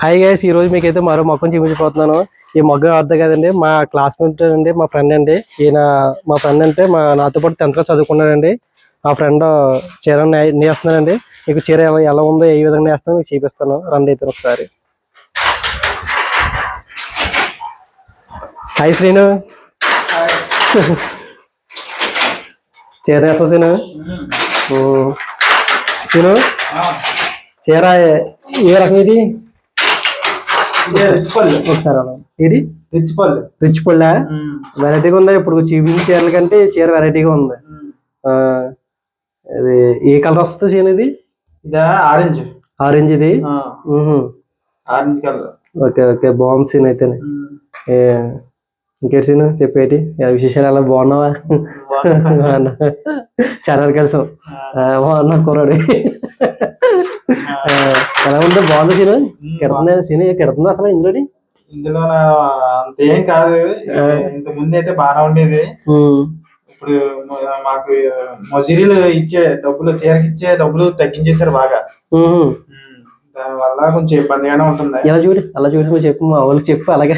Hi guys, ఈ రోజు మీకైతే మరో మొక్కను చూపించిపోతున్నాను. ఈ మొగ్గ అర్థం కదండి, మా క్లాస్మేట్ అండి, మా ఫ్రెండ్ అండి. ఈయన మా ఫ్రెండ్ అంటే నాతో పాటు 10th క్లాస్ చదువుకున్నాడండి. ఆ ఫ్రెండ్ చీర నేస్తున్నానండి. మీకు చీర ఎలా ఉందో ఏ విధంగా నేస్తానో మీకు చూపిస్తాను. రండి అయితే ఒకసారి. హాయ్ శ్రీను. చీర నేస్తా శ్రీను. శ్రీను, చీర ఏ రకం ఇది? ఒకసారి ఇది రిచ్ పళ్ళ వెరైటీగా ఉందా? ఇప్పుడు చూపించిన చీరల కంటే చీర వెరైటీగా ఉంది. ఇది ఏ కలర్ వస్తుంది చీర? ఇది ఆరెంజ్ ఇది. Orange colour. ఓకే ఓకే, బాగుంది సీన్ అయితే. ఇంకేంటి సీను చెప్పేటి విశేషాలు? ఎలా బాగున్నావా? చాలా కలిసాం. బాగున్నా కుర్రాడు. ఎలా ఉందో? బాగుంది సీను. కెడుతుందా సీను? కెడుతుందా అసలు ఇందులో అంతేం కాదు. ఇంత ముందు అయితే బాగా ఉండేది. ఇప్పుడు మాకు మజూరీలు ఇచ్చే డబ్బులు, చీరకి ఇచ్చే డబ్బులు తగ్గించేశారు బాగా. దాని వల్ల కొంచెం ఇబ్బందిగానే ఉంటుంది. అలా చూసి నువ్వు చెప్పు, మా వాళ్ళకి చెప్పు. అలాగే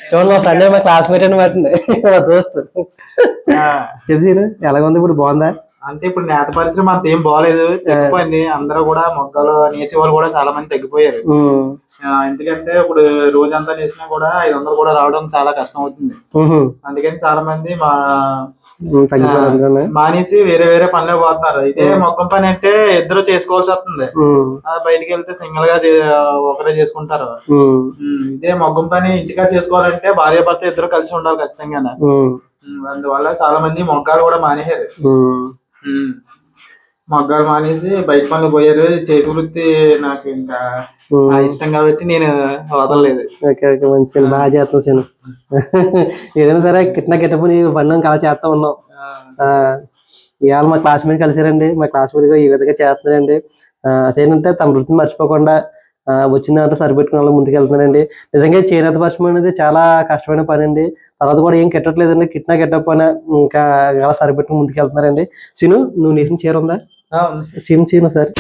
చూడండి, మా ఫ్రెండ్ మా క్లాస్మేట్ అనమాట, మా దోస్తు. చెప్పు సీను, ఎలాగ ఉంది ఇప్పుడు? బాగుందా? అంటే ఇప్పుడు నేత పరిశ్రమ అంత ఏం బాగలేదు, తగ్గిపోయింది. అందరూ కూడా మొగ్గలు నేసే వాళ్ళు కూడా చాలా మంది తగ్గిపోయారు. ఎందుకంటే ఇప్పుడు రోజంతా నేసినా కూడా 500 కూడా రావడం చాలా కష్టం అవుతుంది. అందుకని చాలా మంది మానేసి వేరే వేరే పనిలో పోతున్నారు. ఇదే మొగ్గం పని అంటే ఇద్దరు చేసుకోవాల్సి వస్తుంది. బయటికి వెళ్తే సింగిల్ గా ఒకరే చేసుకుంటారు. ఇదే మొగ్గం పని ఇంటికా చేసుకోవాలంటే భార్య భర్త ఇద్దరు కలిసి ఉండాలి ఖచ్చితంగా. అందువల్ల చాలా మంది మొగ్గాలు కూడా మానేశారు. మొగ్గాలు మానేసి బయట పనులు పోయారు. చేతి వృత్తి నాకు ఇంకా ఇష్టం కాబట్టి నేను వదలలేదు. ఓకే ఓకే, మంచి బాగా చేస్తాం సీను. ఏదైనా సరే కిట్న గిట్టపని పన్నం కలా చేస్తా ఉన్నాం. ఇవాళ మా క్లాస్మేట్ కలిసారండి. మా క్లాస్మేట్ ఈ విధంగా చేస్తున్నారండి. ఏంటంటే తన వృత్తిని మర్చిపోకుండా వచ్చిన దాంట్లో సరిపెట్టుకున్న వాళ్ళు ముందుకు వెళ్తున్నారండి. నిజంగా చేనేత పరిశ్రమ అనేది చాలా కష్టమైన పని అండి. తర్వాత కూడా ఏం కిట్టట్లేదండి. కిట్నా గిట్టకపోయినా ఇంకా అలా సరిపెట్టుకుని ముందుకు వెళ్తున్నారండి. సీను, నువ్వు నేసిన చీర ఉందా? చీను సార్.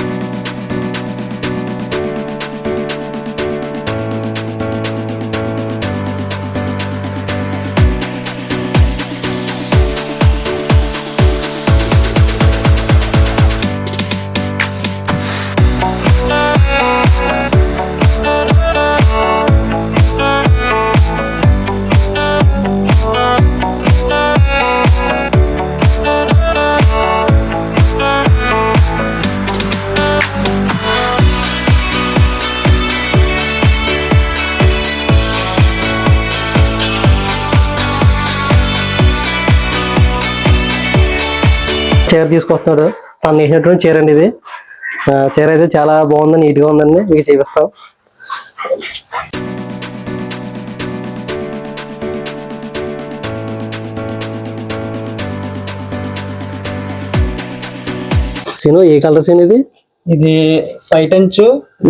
చీర తీసుకొస్తున్నాడు. తను వేసినటువంటి చీర అండి ఇది. చీర అయితే చాలా బాగుంది, నీట్గా ఉందండి. మీకు చూపిస్తాం. సీను, ఏ కలర్ సీన్ ఇది? ఇది వైట్ అంచు,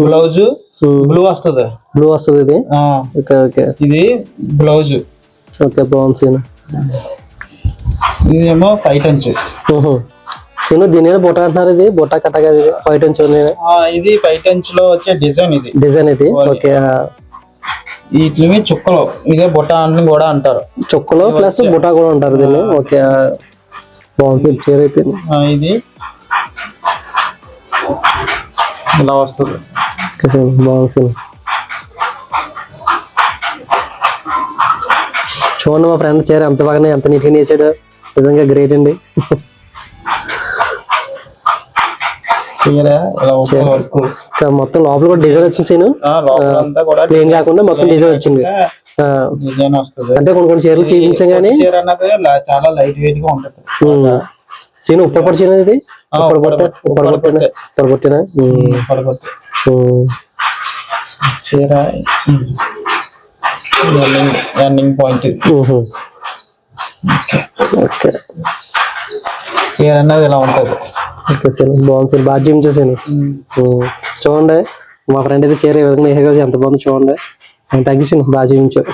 బ్లౌజ్ బ్లూ వస్తుంది. ఇది. ఓకే ఓకే, ఇది బ్లౌజ్. ఓకే, బాగుంది సీను. ఇదేమో వైట్ అంచు. సీను, దీని బుట్ట అంటున్నారు. ఇది బుట్ట కట్ట కదా? ఇది వైట్ అంచు. ఇది వైట్ అంచులో వచ్చే డిజైన్ ఇది. ఓకే. వీటిని చుక్కలు, ఇదే బుట్ట అని కూడా అంటారు. చుక్కలు ప్లస్ బుట్ట కూడా అంటారు దీన్ని. ఓకే, బాగుంది చీర అయితే. ఇది ఇలా వస్తుంది. బాగుంది సీను. చూడండి, మా ఫ్రెండ్ చీర ఎంత బాగా ఎంత నీట్గా నేసాడు. నిజంగా గ్రేట్ అండి. మొత్తం లోపల కూడా డిజైన్ వచ్చింది సీను. ప్లేన్ కాకుండా మొత్తం డిజైన్ వచ్చింది. అంటే కొన్ని చీరలు చూపించాం కానీ చాలా లైట్ వెయిట్ గా ఉంటుంది సీను. ఉప్పర్ పట్టు చీర ఇది. ఉప్పర్ పట్టిన చీర రన్నింగ్ పాయింట్. ఓకే, చీర అన్నది ఇలా ఉంటుంది. ఓకే సార్, బాగుంది సార్. బాగా చూపించేసాను. చూడండి, మా ఫ్రెండ్ అయితే చీర ఏ విధంగా ఎంత బాగుంది చూడండి. థ్యాంక్ యూ సార్, బాగా చూపించారు.